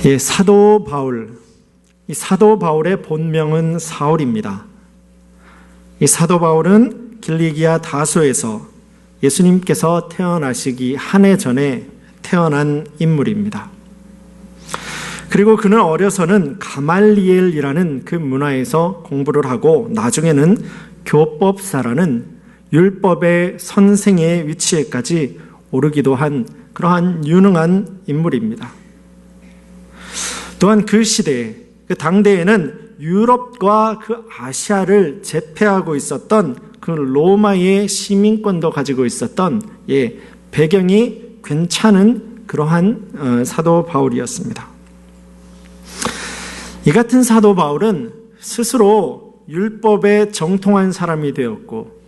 예, 사도 바울. 이 사도 바울의 본명은 사울입니다. 이 사도 바울은 길리기아 다소에서 예수님께서 태어나시기 한 해 전에 태어난 인물입니다. 그리고 그는 어려서는 가말리엘이라는 그 문화에서 공부를 하고 나중에는 교법사라는 율법의 선생의 위치에까지 오르기도 한 그러한 유능한 인물입니다. 또한 그 시대에, 그 당대에는 유럽과 그 아시아를 제패하고 있었던 그 로마의 시민권도 가지고 있었던 배경이 괜찮은 그러한 사도 바울이었습니다. 이 같은 사도 바울은 스스로 율법에 정통한 사람이 되었고,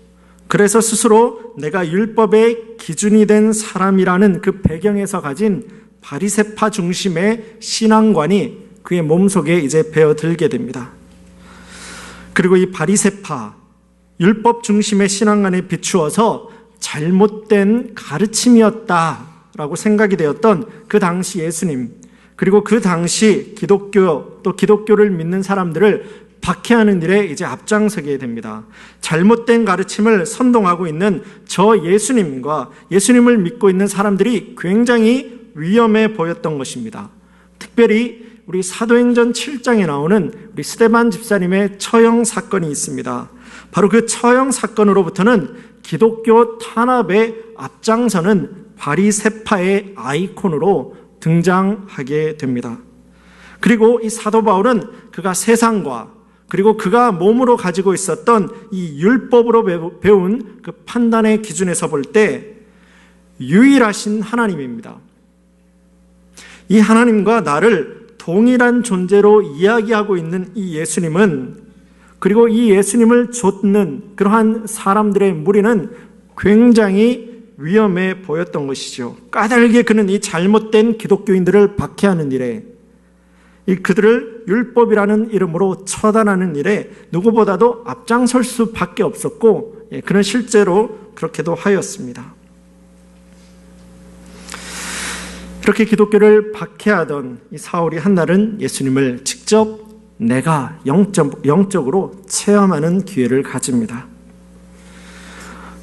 그래서 스스로 내가 율법의 기준이 된 사람이라는 그 배경에서 가진 바리새파 중심의 신앙관이 그의 몸속에 이제 배어들게 됩니다. 그리고 이 바리새파, 율법 중심의 신앙관에 비추어서 잘못된 가르침이었다라고 생각이 되었던 그 당시 예수님, 그리고 그 당시 기독교, 또 기독교를 믿는 사람들을 박해하는 일에 이제 앞장서게 됩니다. 잘못된 가르침을 선동하고 있는 저 예수님과 예수님을 믿고 있는 사람들이 굉장히 위험해 보였던 것입니다. 특별히 우리 사도행전 7장에 나오는 우리 스데반 집사님의 처형 사건이 있습니다. 바로 그 처형 사건으로부터는 기독교 탄압에 앞장서는 바리새파의 아이콘으로 등장하게 됩니다. 그리고 이 사도 바울은 그가 세상과 그리고 그가 몸으로 가지고 있었던 이 율법으로 배운 그 판단의 기준에서 볼 때 유일하신 하나님입니다. 이 하나님과 나를 동일한 존재로 이야기하고 있는 이 예수님은, 그리고 이 예수님을 좇는 그러한 사람들의 무리는 굉장히 위험해 보였던 것이죠. 까닭에 그는 이 잘못된 기독교인들을 박해하는 일에, 그들을 율법이라는 이름으로 처단하는 일에 누구보다도 앞장설 수밖에 없었고, 그는 실제로 그렇게도 하였습니다. 그렇게 기독교를 박해하던 이 사울이 한날은 예수님을 직접 내가 영적으로 체험하는 기회를 가집니다.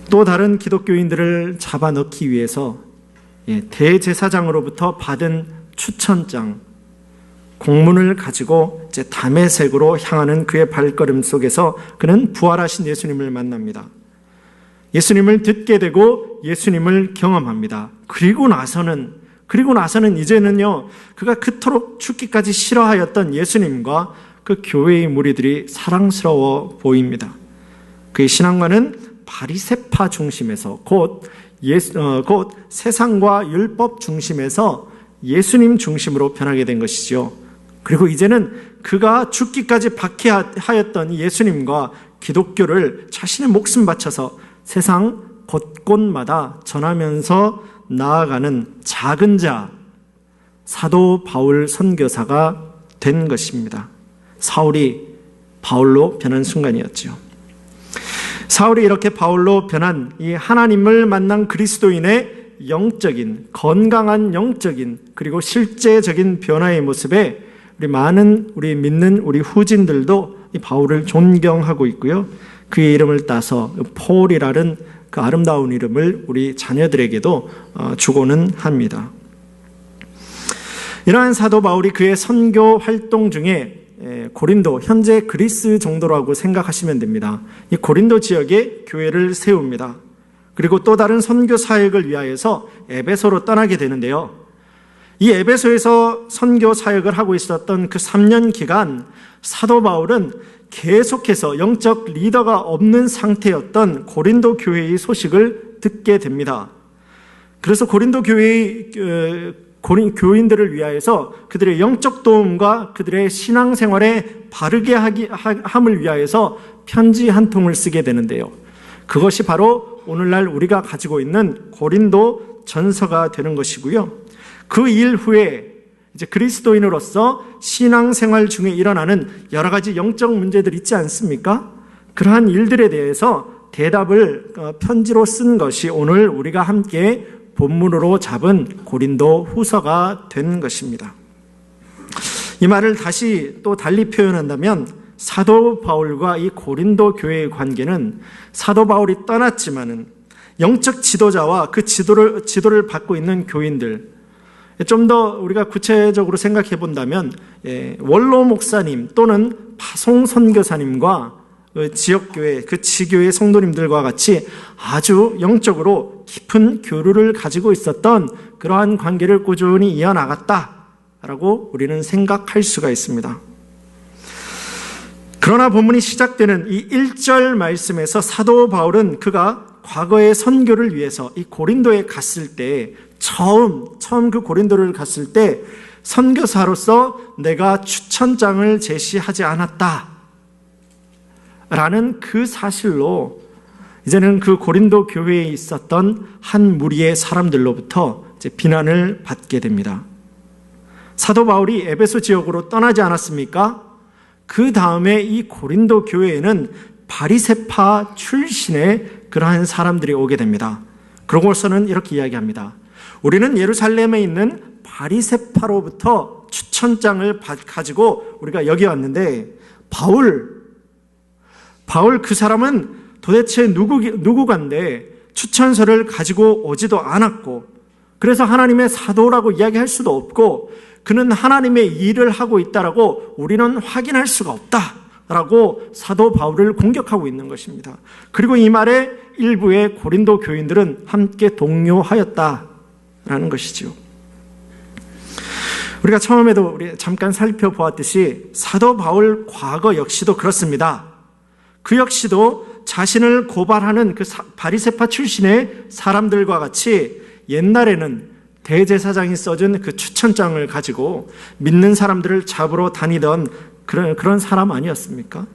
또 다른 기독교인들을 잡아넣기 위해서 대제사장으로부터 받은 추천장, 공문을 가지고 이제 다메섹으로 향하는 그의 발걸음 속에서 그는 부활하신 예수님을 만납니다. 예수님을 듣게 되고 예수님을 경험합니다. 그리고 나서는 이제는요, 그가 그토록 죽기까지 싫어하였던 예수님과 그 교회의 무리들이 사랑스러워 보입니다. 그의 신앙관은 바리새파 중심에서 곧 세상과 율법 중심에서 예수님 중심으로 변하게 된 것이죠. 그리고 이제는 그가 죽기까지 박해하였던 예수님과 기독교를 자신의 목숨 바쳐서 세상 곳곳마다 전하면서 나아가는 작은 자, 사도 바울 선교사가 된 것입니다. 사울이 바울로 변한 순간이었죠. 사울이 이렇게 바울로 변한 이 하나님을 만난 그리스도인의 영적인, 건강한 영적인, 그리고 실제적인 변화의 모습에 우리 믿는 우리 후진들도 이 바울을 존경하고 있고요. 그의 이름을 따서 폴이라는 그 아름다운 이름을 우리 자녀들에게도 주고는 합니다. 이러한 사도 바울이 그의 선교 활동 중에 고린도, 현재 그리스 정도라고 생각하시면 됩니다. 이 고린도 지역에 교회를 세웁니다. 그리고 또 다른 선교 사역을 위하여서 에베소로 떠나게 되는데요. 이 에베소에서 선교 사역을 하고 있었던 그 3년 기간, 사도 바울은 계속해서 영적 리더가 없는 상태였던 고린도 교회의 소식을 듣게 됩니다. 그래서 고린도 교회의 교인들을 위하여서 그들의 영적 도움과 그들의 신앙생활에 바르게 함을 위하여서 편지 한 통을 쓰게 되는데요. 그것이 바로 오늘날 우리가 가지고 있는 고린도 전서가 되는 것이고요. 그 일 후에 이제 그리스도인으로서 신앙생활 중에 일어나는 여러 가지 영적 문제들 있지 않습니까? 그러한 일들에 대해서 대답을 편지로 쓴 것이 오늘 우리가 함께 본문으로 잡은 고린도 후서가 된 것입니다. 이 말을 다시 또 달리 표현한다면 사도 바울과 이 고린도 교회의 관계는 사도 바울이 떠났지만은 영적 지도자와 그 지도를 받고 있는 교인들, 좀 더 우리가 구체적으로 생각해 본다면 원로 목사님 또는 파송 선교사님과 그 지역교회, 그 지교회 성도님들과 같이 아주 영적으로 깊은 교류를 가지고 있었던 그러한 관계를 꾸준히 이어나갔다라고 우리는 생각할 수가 있습니다. 그러나 본문이 시작되는 이 1절 말씀에서 사도 바울은 그가 과거의 선교를 위해서 이 고린도에 갔을 때 처음 그 고린도를 갔을 때 선교사로서 내가 추천장을 제시하지 않았다 라는 그 사실로 이제는 그 고린도 교회에 있었던 한 무리의 사람들로부터 이제 비난을 받게 됩니다. 사도 바울이 에베소 지역으로 떠나지 않았습니까? 그 다음에 이 고린도 교회에는 바리새파 출신의 그러한 사람들이 오게 됩니다. 그러고서는 이렇게 이야기합니다. 우리는 예루살렘에 있는 바리새파로부터 추천장을 가지고 우리가 여기 왔는데 바울 그 사람은 도대체 누구간데 추천서를 가지고 오지도 않았고 그래서 하나님의 사도라고 이야기할 수도 없고 그는 하나님의 일을 하고 있다라고 우리는 확인할 수가 없다라고 사도 바울을 공격하고 있는 것입니다. 그리고 이 말에 일부의 고린도 교인들은 함께 동요하였다라는 것이지요. 우리가 처음에도 우리 잠깐 살펴보았듯이 사도 바울 과거 역시도 그렇습니다. 그 역시도 자신을 고발하는 그 바리새파 출신의 사람들과 같이 옛날에는 대제사장이 써준 그 추천장을 가지고 믿는 사람들을 잡으러 다니던 그런 사람 아니었습니까?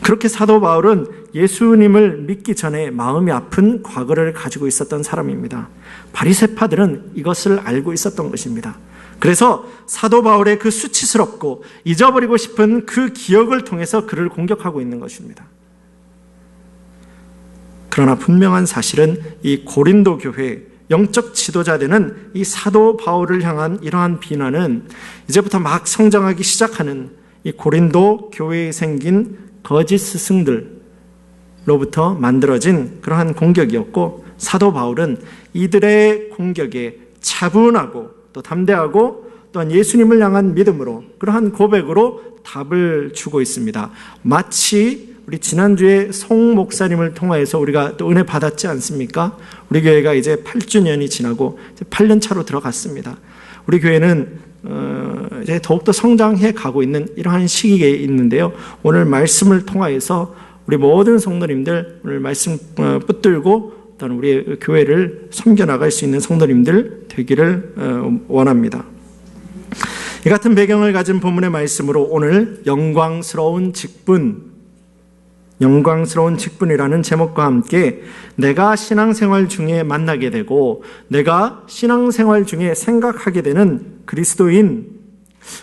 그렇게 사도 바울은 예수님을 믿기 전에 마음이 아픈 과거를 가지고 있었던 사람입니다. 바리새파들은 이것을 알고 있었던 것입니다. 그래서 사도 바울의 그 수치스럽고 잊어버리고 싶은 그 기억을 통해서 그를 공격하고 있는 것입니다. 그러나 분명한 사실은 이 고린도 교회 영적 지도자 되는 이 사도 바울을 향한 이러한 비난은 이제부터 막 성장하기 시작하는 이 고린도 교회에 생긴 거짓 스승들로부터 만들어진 그러한 공격이었고 사도 바울은 이들의 공격에 차분하고 또 담대하고 또한 예수님을 향한 믿음으로 그러한 고백으로 답을 주고 있습니다. 마치 우리 지난주에 송 목사님을 통하여서 우리가 또 은혜 받았지 않습니까? 우리 교회가 이제 8주년이 지나고 이제 8년 차로 들어갔습니다. 우리 교회는 이제 더욱더 성장해 가고 있는 이러한 시기에 있는데요. 오늘 말씀을 통하여서 우리 모든 성도님들 오늘 말씀 붙들고 또는 우리 교회를 섬겨나갈 수 있는 성도님들 되기를 원합니다. 이 같은 배경을 가진 본문의 말씀으로 오늘 영광스러운 직분이라는 제목과 함께 내가 신앙생활 중에 만나게 되고 내가 신앙생활 중에 생각하게 되는 그리스도인,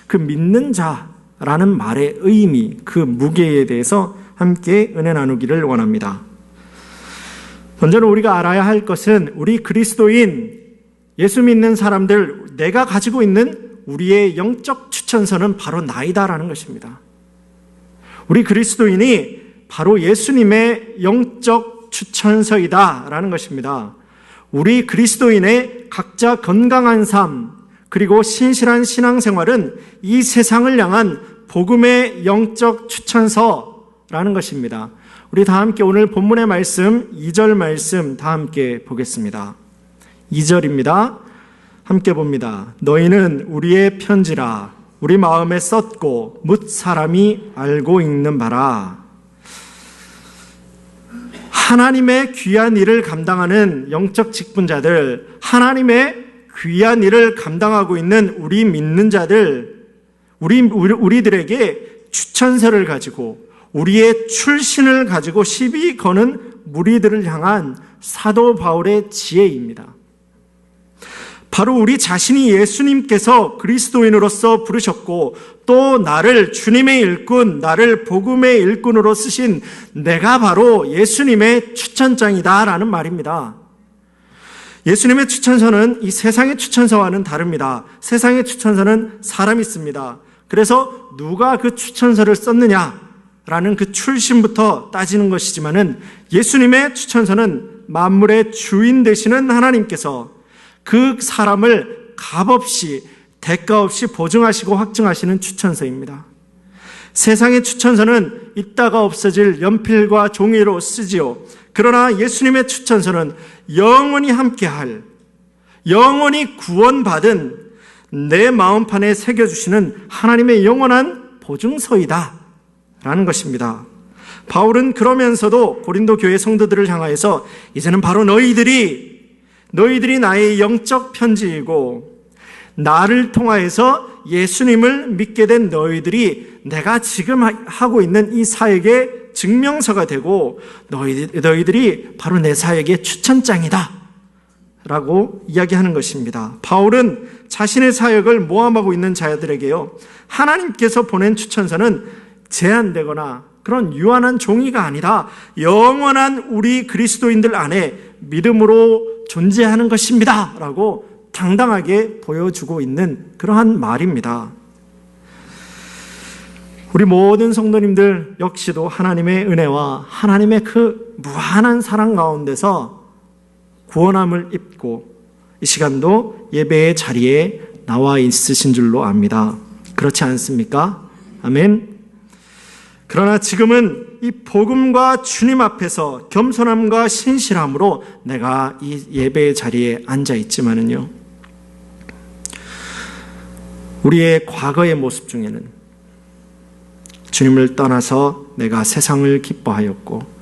그 믿는 자라는 말의 의미, 그 무게에 대해서 함께 은혜 나누기를 원합니다. 먼저는 우리가 알아야 할 것은 우리 그리스도인, 예수 믿는 사람들, 내가 가지고 있는 우리의 영적 추천서는 바로 나이다라는 것입니다. 우리 그리스도인이 바로 예수님의 영적 추천서이다라는 것입니다. 우리 그리스도인의 각자 건강한 삶 그리고 신실한 신앙생활은 이 세상을 향한 복음의 영적 추천서라는 것입니다. 우리 다 함께 오늘 본문의 말씀 2절 말씀 다 함께 보겠습니다. 2절입니다. 함께 봅니다. 너희는 우리의 편지라 우리 마음에 썼고 뭇 사람이 알고 읽는 바라. 하나님의 귀한 일을 감당하는 영적 직분자들, 하나님의 귀한 일을 감당하고 있는 우리 믿는 자들, 우리들에게 추천서를 가지고 우리의 출신을 가지고 시비 거는 무리들을 향한 사도 바울의 지혜입니다. 바로 우리 자신이 예수님께서 그리스도인으로서 부르셨고 또 나를 주님의 일꾼, 나를 복음의 일꾼으로 쓰신 내가 바로 예수님의 추천장이다라는 말입니다. 예수님의 추천서는 이 세상의 추천서와는 다릅니다. 세상의 추천서는 사람이 씁니다. 그래서 누가 그 추천서를 썼느냐라는 그 출신부터 따지는 것이지만은 예수님의 추천서는 만물의 주인 되시는 하나님께서 그 사람을 값없이 대가 없이 보증하시고 확증하시는 추천서입니다. 세상의 추천서는 있다가 없어질 연필과 종이로 쓰지요. 그러나 예수님의 추천서는 영원히 함께할, 영원히 구원받은 내 마음판에 새겨주시는 하나님의 영원한 보증서이다 라는 것입니다. 바울은 그러면서도 고린도 교회 성도들을 향하여서 이제는 바로 너희들이 나의 영적 편지이고 나를 통하여서 예수님을 믿게 된 너희들이 내가 지금 하고 있는 이 사역의 증명서가 되고 너희들이 바로 내 사역의 추천장이다 라고 이야기하는 것입니다. 바울은 자신의 사역을 모함하고 있는 자들에게요, 하나님께서 보낸 추천서는 제한되거나 그런 유한한 종이가 아니라 영원한 우리 그리스도인들 안에 믿음으로 존재하는 것입니다 라고 당당하게 보여주고 있는 그러한 말입니다. 우리 모든 성도님들 역시도 하나님의 은혜와 하나님의 그 무한한 사랑 가운데서 구원함을 입고 이 시간도 예배의 자리에 나와 있으신 줄로 압니다. 그렇지 않습니까? 아멘. 그러나 지금은 이 복음과 주님 앞에서 겸손함과 신실함으로 내가 이 예배의 자리에 앉아 있지만은요, 우리의 과거의 모습 중에는 주님을 떠나서 내가 세상을 기뻐하였고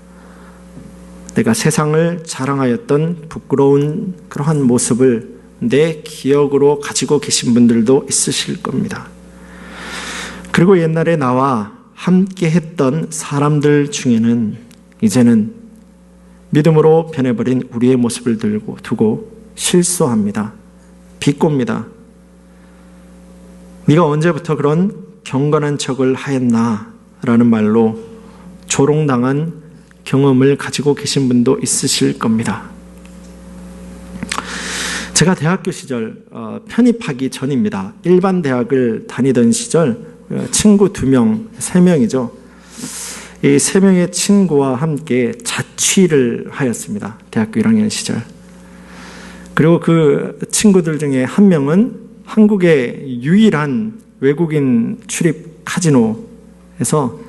내가 세상을 자랑하였던 부끄러운 그러한 모습을 내 기억으로 가지고 계신 분들도 있으실 겁니다. 그리고 옛날에 나와 함께 했던 사람들 중에는 이제는 믿음으로 변해버린 우리의 모습을 두고 실소합니다. 비꼽니다. 네가 언제부터 그런 경건한 척을 하였나 라는 말로 조롱당한 경험을 가지고 계신 분도 있으실 겁니다. 제가 대학교 시절 편입하기 전입니다. 일반 대학을 다니던 시절 친구 2명, 3명이죠. 이 3명의 친구와 함께 자취를 하였습니다. 대학교 1학년 시절. 그리고 그 친구들 중에 한 명은 한국의 유일한 외국인 출입 카지노에서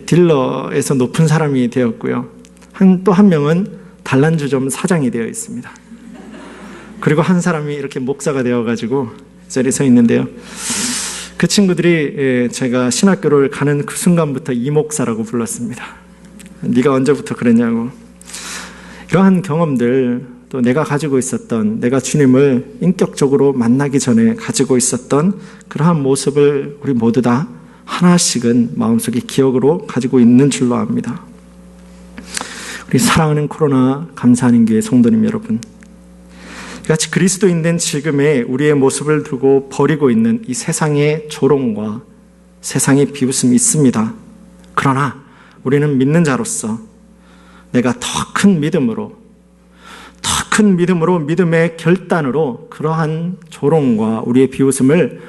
딜러에서 높은 사람이 되었고요. 또 한 명은 단란주점 사장이 되어 있습니다. 그리고 한 사람이 이렇게 목사가 되어가지고 이 자리에 서 있는데요. 그 친구들이 제가 신학교를 가는 그 순간부터 이목사라고 불렀습니다. 네가 언제부터 그랬냐고. 이러한 경험들, 또 내가 가지고 있었던, 내가 주님을 인격적으로 만나기 전에 가지고 있었던 그러한 모습을 우리 모두 다 하나씩은 마음속에 기억으로 가지고 있는 줄로 압니다. 우리 사랑하는 코로나 감사하는 교회 성도님 여러분, 같이 그리스도인 된 지금의 우리의 모습을 두고 버리고 있는 이 세상의 조롱과 세상의 비웃음이 있습니다. 그러나 우리는 믿는 자로서 내가 더 큰 믿음으로 믿음의 결단으로 그러한 조롱과 우리의 비웃음을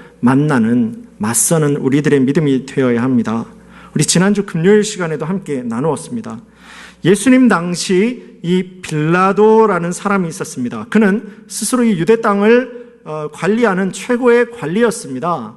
맞서는 우리들의 믿음이 되어야 합니다. 우리 지난주 금요일 시간에도 함께 나누었습니다. 예수님 당시 이 빌라도라는 사람이 있었습니다. 그는 스스로 이 유대 땅을 관리하는 최고의 관리였습니다.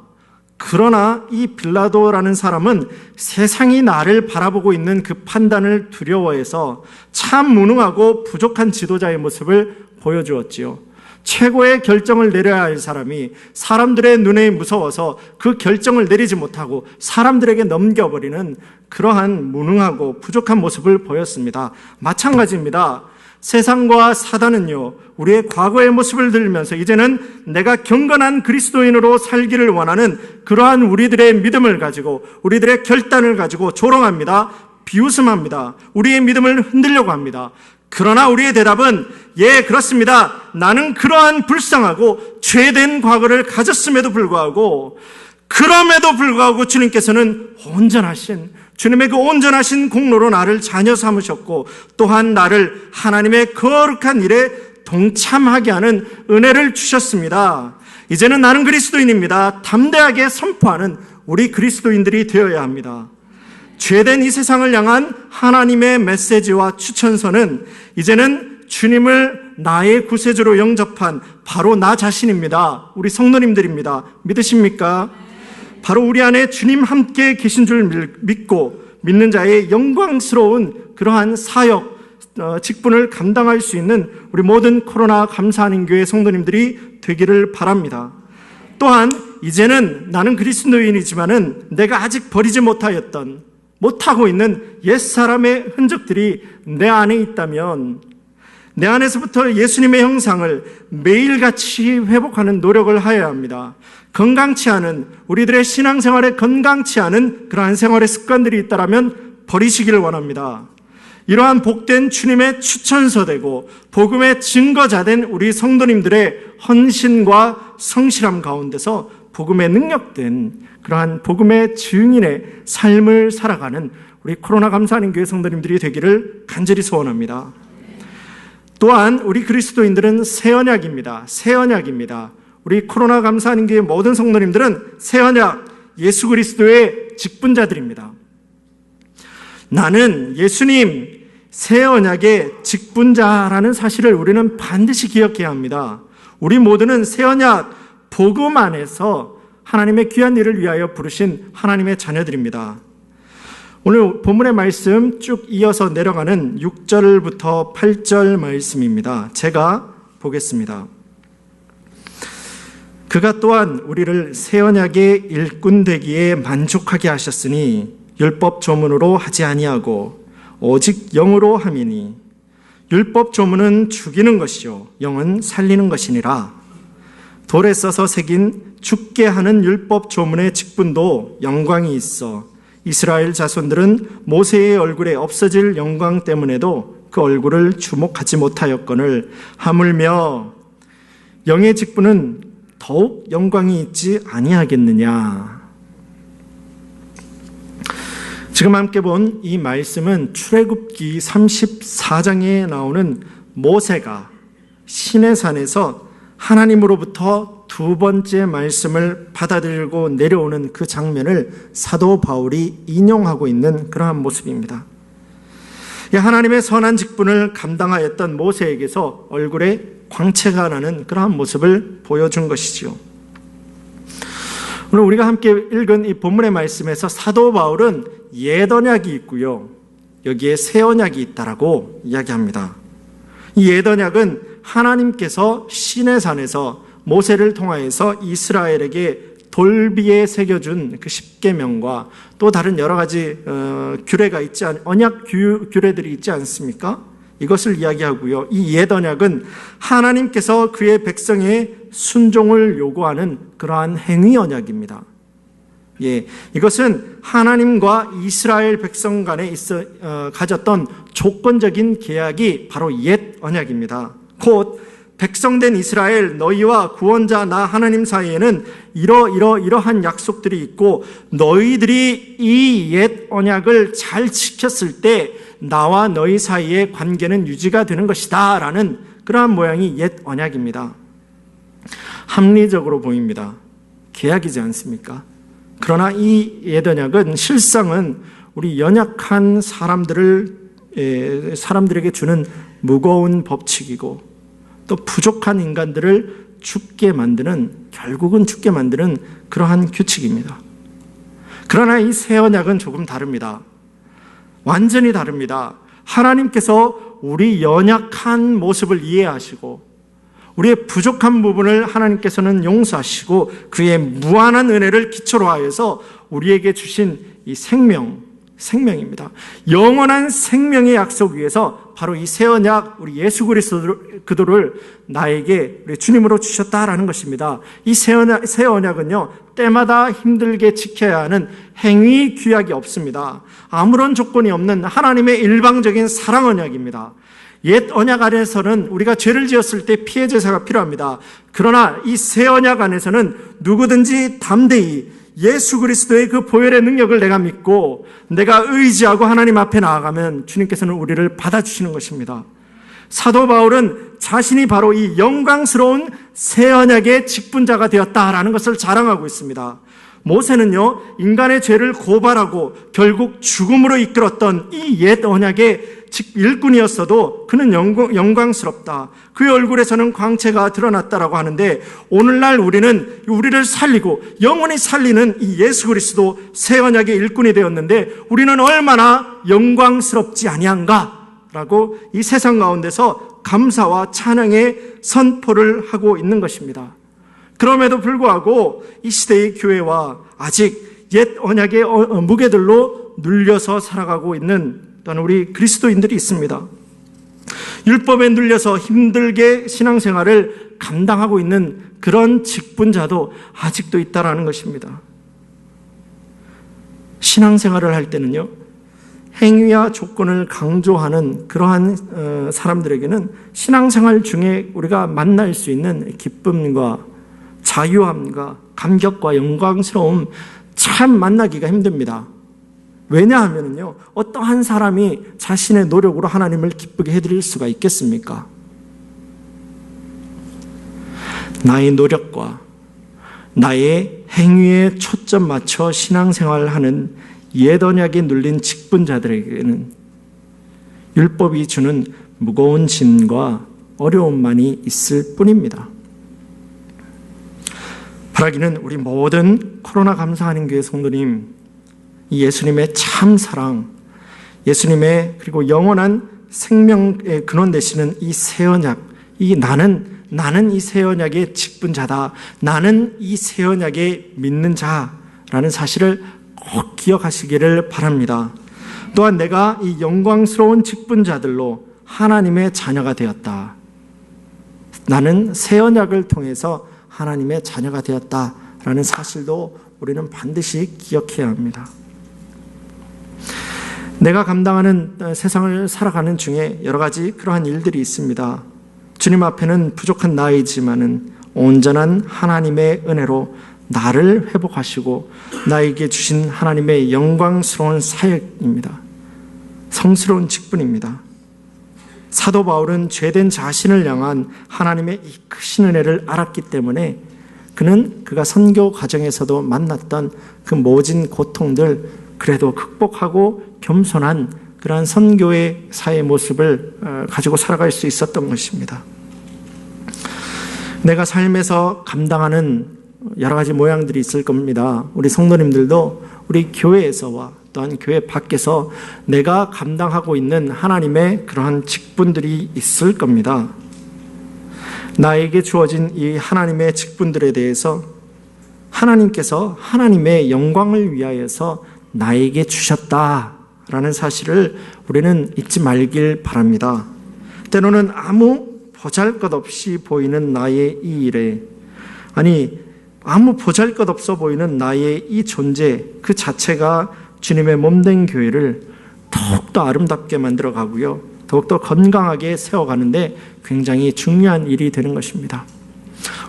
그러나 이 빌라도라는 사람은 세상이 나를 바라보고 있는 그 판단을 두려워해서 참 무능하고 부족한 지도자의 모습을 보여주었지요. 최고의 결정을 내려야 할 사람이 사람들의 눈에 무서워서 그 결정을 내리지 못하고 사람들에게 넘겨버리는 그러한 무능하고 부족한 모습을 보였습니다. 마찬가지입니다. 세상과 사단은요, 우리의 과거의 모습을 들면서 이제는 내가 경건한 그리스도인으로 살기를 원하는 그러한 우리들의 믿음을 가지고, 우리들의 결단을 가지고 조롱합니다. 비웃음합니다. 우리의 믿음을 흔들려고 합니다. 그러나 우리의 대답은 예, 그렇습니다. 나는 그러한 불쌍하고 죄된 과거를 가졌음에도 불구하고, 그럼에도 불구하고 주님께서는 주님의 그 온전하신 공로로 나를 자녀 삼으셨고, 또한 나를 하나님의 거룩한 일에 동참하게 하는 은혜를 주셨습니다. 이제는 나는 그리스도인입니다. 담대하게 선포하는 우리 그리스도인들이 되어야 합니다. 죄된 이 세상을 향한 하나님의 메시지와 추천서는 이제는 주님을 나의 구세주로 영접한 바로 나 자신입니다. 우리 성도님들입니다. 믿으십니까? 바로 우리 안에 주님 함께 계신 줄 믿고 믿는 자의 영광스러운 그러한 사역, 직분을 감당할 수 있는 우리 모든 코로나 감사하는 교회 성도님들이 되기를 바랍니다. 또한 이제는 나는 그리스도인이지만은 내가 아직 버리지 못하고 있는 옛사람의 흔적들이 내 안에 있다면 내 안에서부터 예수님의 형상을 매일같이 회복하는 노력을 하여야 합니다. 건강치 않은, 우리들의 신앙생활에 건강치 않은 그러한 생활의 습관들이 있다면 버리시기를 원합니다. 이러한 복된 주님의 추천서 되고 복음의 증거자 된 우리 성도님들의 헌신과 성실함 가운데서 복음의 능력된 그러한 복음의 증인의 삶을 살아가는 우리 코로나 감사하는 교회 성도님들이 되기를 간절히 소원합니다. 또한 우리 그리스도인들은 새 언약입니다. 새 언약입니다. 우리 코로나 감사하는 교회 모든 성도님들은 새 언약 예수 그리스도의 직분자들입니다. 나는 예수님 새 언약의 직분자라는 사실을 우리는 반드시 기억해야 합니다. 우리 모두는 새 언약 복음 안에서 하나님의 귀한 일을 위하여 부르신 하나님의 자녀들입니다. 오늘 본문의 말씀 쭉 이어서 내려가는 6절부터 8절 말씀입니다. 제가 보겠습니다. 그가 또한 우리를 새 언약의 일꾼 되기에 만족하게 하셨으니 율법 조문으로 하지 아니하고 오직 영으로 함이니 율법 조문은 죽이는 것이요 영은 살리는 것이니라. 돌에 써서 새긴 죽게 하는 율법 조문의 직분도 영광이 있어 이스라엘 자손들은 모세의 얼굴에 없어질 영광 때문에도 그 얼굴을 주목하지 못하였거늘 하물며 영의 직분은 더욱 영광이 있지 아니하겠느냐. 지금 함께 본 이 말씀은 출애굽기 34장에 나오는 모세가 시내산에서 하나님으로부터 두 번째 말씀을 받아들고 내려오는 그 장면을 사도 바울이 인용하고 있는 그러한 모습입니다. 하나님의 선한 직분을 감당하였던 모세에게서 얼굴에 광채가 나는 그러한 모습을 보여준 것이지요. 오늘 우리가 함께 읽은 이 본문의 말씀에서 사도 바울은 옛 언약이 있고요, 여기에 새 언약이 있다라고 이야기합니다. 이 옛 언약은 하나님께서 시내산에서 모세를 통하여서 이스라엘에게 돌비에 새겨준 그 십계명과 또 다른 여러 가지 규례가 언약 규례들이 있지 않습니까? 이것을 이야기하고요. 이 옛 언약은 하나님께서 그의 백성의 순종을 요구하는 그러한 행위 언약입니다. 이것은 하나님과 이스라엘 백성 간에 가졌던 조건적인 계약이 바로 옛 언약입니다. 곧 백성된 이스라엘 너희와 구원자 나 하나님 사이에는 이러한 약속들이 있고 너희들이 이 옛 언약을 잘 지켰을 때 나와 너희 사이의 관계는 유지가 되는 것이다 라는 그러한 모양이 옛 언약입니다. 합리적으로 보입니다. 계약이지 않습니까? 그러나 이 옛 언약은 실상은 우리 연약한 사람들에게 주는 무거운 법칙이고 또 부족한 인간들을 결국은 죽게 만드는 그러한 규칙입니다. 그러나 이 새 언약은 조금 다릅니다. 완전히 다릅니다. 하나님께서 우리 연약한 모습을 이해하시고 우리의 부족한 부분을 하나님께서는 용서하시고 그의 무한한 은혜를 기초로 하여서 우리에게 주신 이 생명입니다. 영원한 생명의 약속 위에서 바로 이 새 언약 우리 예수 그리스도를 나에게 우리 주님으로 주셨다라는 것입니다. 이 새 언약은요 때마다 힘들게 지켜야 하는 행위 규약이 없습니다. 아무런 조건이 없는 하나님의 일방적인 사랑 언약입니다. 옛 언약 안에서는 우리가 죄를 지었을 때 피해 제사가 필요합니다. 그러나 이 새 언약 안에서는 누구든지 담대히 예수 그리스도의 그 보혈의 능력을 내가 믿고 내가 의지하고 하나님 앞에 나아가면 주님께서는 우리를 받아주시는 것입니다. 사도 바울은 자신이 바로 이 영광스러운 새 언약의 직분자가 되었다라는 것을 자랑하고 있습니다. 모세는요, 인간의 죄를 고발하고 결국 죽음으로 이끌었던 이 옛 언약의 일꾼이었어도 그는 영광스럽다. 그의 얼굴에서는 광채가 드러났다라고 하는데, 오늘날 우리는 우리를 살리고 영원히 살리는 이 예수 그리스도 새 언약의 일꾼이 되었는데, 우리는 얼마나 영광스럽지 아니한가라고 이 세상 가운데서 감사와 찬양의 선포를 하고 있는 것입니다. 그럼에도 불구하고 이 시대의 교회와 아직 옛 언약의 무게들로 눌려서 살아가고 있는 또한 우리 그리스도인들이 있습니다. 율법에 눌려서 힘들게 신앙생활을 감당하고 있는 그런 직분자도 아직도 있다라는 것입니다. 신앙생활을 할 때는요, 행위와 조건을 강조하는 그러한 사람들에게는 신앙생활 중에 우리가 만날 수 있는 기쁨과 자유함과 감격과 영광스러움 참 만나기가 힘듭니다. 왜냐하면요, 어떠한 사람이 자신의 노력으로 하나님을 기쁘게 해드릴 수가 있겠습니까? 나의 노력과 나의 행위에 초점 맞춰 신앙생활을 하는 옛 언약에 눌린 직분자들에게는 율법이 주는 무거운 짐과 어려움만이 있을 뿐입니다. 바라기는 우리 모든 코로나 감사하는 교회 성도님, 이 예수님의 참 사랑, 예수님의 그리고 영원한 생명의 근원 되시는 이 새 언약, 이 나는 이 새 언약의 직분자다, 나는 이 새 언약의 믿는 자라는 사실을 꼭 기억하시기를 바랍니다. 또한 내가 이 영광스러운 직분자들로 하나님의 자녀가 되었다. 나는 새 언약을 통해서 하나님의 자녀가 되었다라는 사실도 우리는 반드시 기억해야 합니다. 내가 감당하는 세상을 살아가는 중에 여러 가지 그러한 일들이 있습니다. 주님 앞에는 부족한 나이지만은 온전한 하나님의 은혜로 나를 회복하시고 나에게 주신 하나님의 영광스러운 사역입니다. 성스러운 직분입니다. 사도 바울은 죄된 자신을 향한 하나님의 이 크신 은혜를 알았기 때문에 그가 선교 과정에서도 만났던 그 모진 고통들 그래도 극복하고 겸손한 그러한 선교의 사의 모습을 가지고 살아갈 수 있었던 것입니다. 내가 삶에서 감당하는 여러 가지 모양들이 있을 겁니다. 우리 성도님들도 우리 교회에서와 또한 교회 밖에서 내가 감당하고 있는 하나님의 그러한 직분들이 있을 겁니다. 나에게 주어진 이 하나님의 직분들에 대해서 하나님께서 하나님의 영광을 위하여서 나에게 주셨다라는 사실을 우리는 잊지 말길 바랍니다. 때로는 아무 보잘것없이 보이는 나의 이 일에, 아무 보잘것없어 보이는 나의 이 존재 그 자체가 주님의 몸된 교회를 더욱더 아름답게 만들어 가고요, 더욱더 건강하게 세워가는데 굉장히 중요한 일이 되는 것입니다.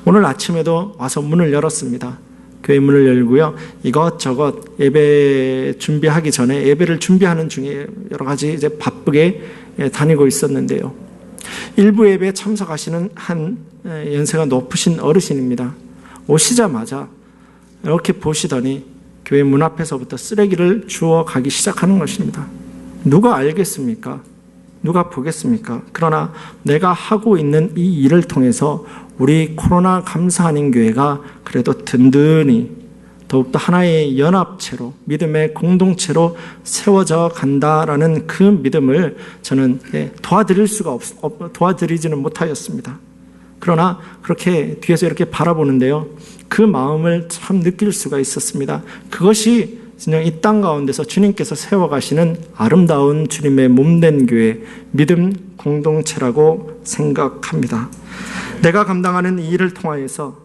오늘 아침에도 와서 문을 열었습니다. 교회 문을 열고요, 이것저것 예배 준비하기 전에 예배를 준비하는 중에 여러 가지 이제 바쁘게 다니고 있었는데요, 일부 예배에 참석하시는 한 연세가 높으신 어르신입니다. 오시자마자 이렇게 보시더니 교회 문 앞에서부터 쓰레기를 주워 가기 시작하는 것입니다. 누가 알겠습니까? 누가 보겠습니까? 그러나 내가 하고 있는 이 일을 통해서 우리 코로나 감사하는 교회가 그래도 든든히 더욱더 하나의 연합체로, 믿음의 공동체로 세워져 간다라는 그 믿음을 저는 도와드리지는 못하였습니다. 그러나 그렇게 뒤에서 이렇게 바라보는데요, 그 마음을 참 느낄 수가 있었습니다. 그것이 그냥 이 땅 가운데서 주님께서 세워가시는 아름다운 주님의 몸된 교회, 믿음 공동체라고 생각합니다. 내가 감당하는 이 일을 통하여서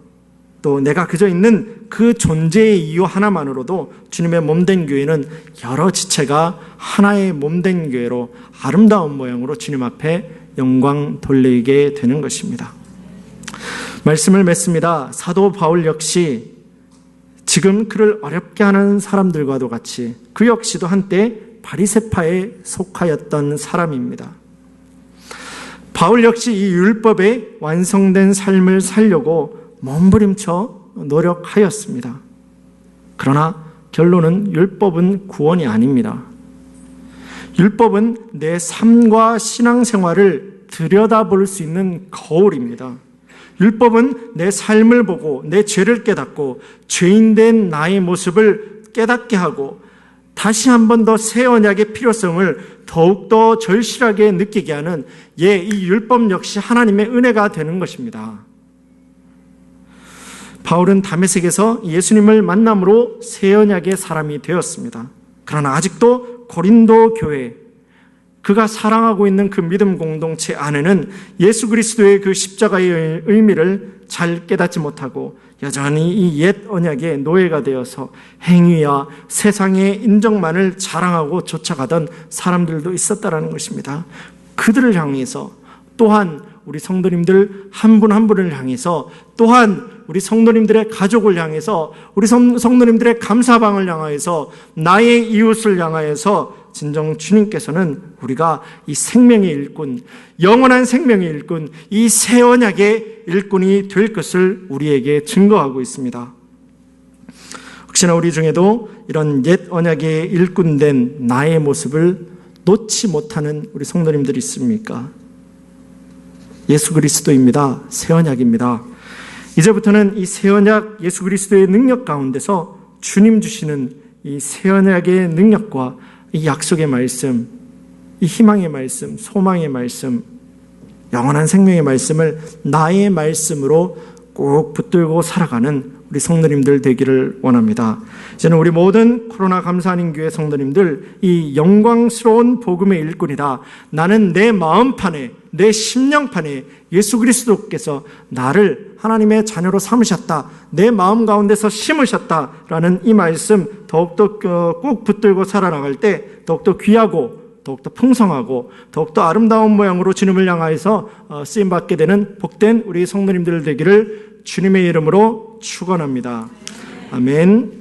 또 내가 그저 있는 그 존재의 이유 하나만으로도 주님의 몸된 교회는 여러 지체가 하나의 몸된 교회로 아름다운 모양으로 주님 앞에 영광 돌리게 되는 것입니다. 말씀을 맺습니다. 사도 바울 역시 지금 그를 어렵게 하는 사람들과도 같이 그 역시도 한때 바리새파에 속하였던 사람입니다. 바울 역시 이 율법의 완성된 삶을 살려고 몸부림쳐 노력하였습니다. 그러나 결론은 율법은 구원이 아닙니다. 율법은 내 삶과 신앙생활을 들여다볼 수 있는 거울입니다. 율법은 내 삶을 보고 내 죄를 깨닫고 죄인된 나의 모습을 깨닫게 하고 다시 한 번 더 새 언약의 필요성을 더욱더 절실하게 느끼게 하는 이 율법 역시 하나님의 은혜가 되는 것입니다. 바울은 다메섹에서 예수님을 만남으로 새 언약의 사람이 되었습니다. 그러나 아직도 고린도 교회, 그가 사랑하고 있는 그 믿음 공동체 안에는 예수 그리스도의 그 십자가의 의미를 잘 깨닫지 못하고 여전히 이 옛 언약의 노예가 되어서 행위와 세상의 인정만을 자랑하고 쫓아가던 사람들도 있었다는 것입니다. 그들을 향해서 또한 우리 성도님들 한 분 한 분을 향해서 또한 우리 성도님들의 가족을 향해서 우리 성도님들의 감사방을 향하여서 나의 이웃을 향하여서 진정 주님께서는 우리가 이 생명의 일꾼, 영원한 생명의 일꾼, 이 새 언약의 일꾼이 될 것을 우리에게 증거하고 있습니다. 혹시나 우리 중에도 이런 옛 언약의 일꾼된 나의 모습을 놓지 못하는 우리 성도님들이 있습니까? 예수 그리스도입니다. 새 언약입니다. 이제부터는 이 새 언약 예수 그리스도의 능력 가운데서 주님 주시는 이 새 언약의 능력과 이 약속의 말씀, 이 희망의 말씀, 소망의 말씀, 영원한 생명의 말씀을 나의 말씀으로 꼭 붙들고 살아가는 우리 성도님들 되기를 원합니다. 저는 우리 모든 코로나 감사하는 교회 성도님들 이 영광스러운 복음의 일꾼이다. 나는 내 마음판에 내 심령판에 예수 그리스도께서 나를 하나님의 자녀로 삼으셨다. 내 마음 가운데서 심으셨다라는 이 말씀 더욱더 꼭 붙들고 살아나갈 때 더욱더 귀하고 더욱더 풍성하고 더욱더 아름다운 모양으로 주님을 향하여서 쓰임받게 되는 복된 우리 성도님들 되기를 주님의 이름으로 축원합니다. 아멘.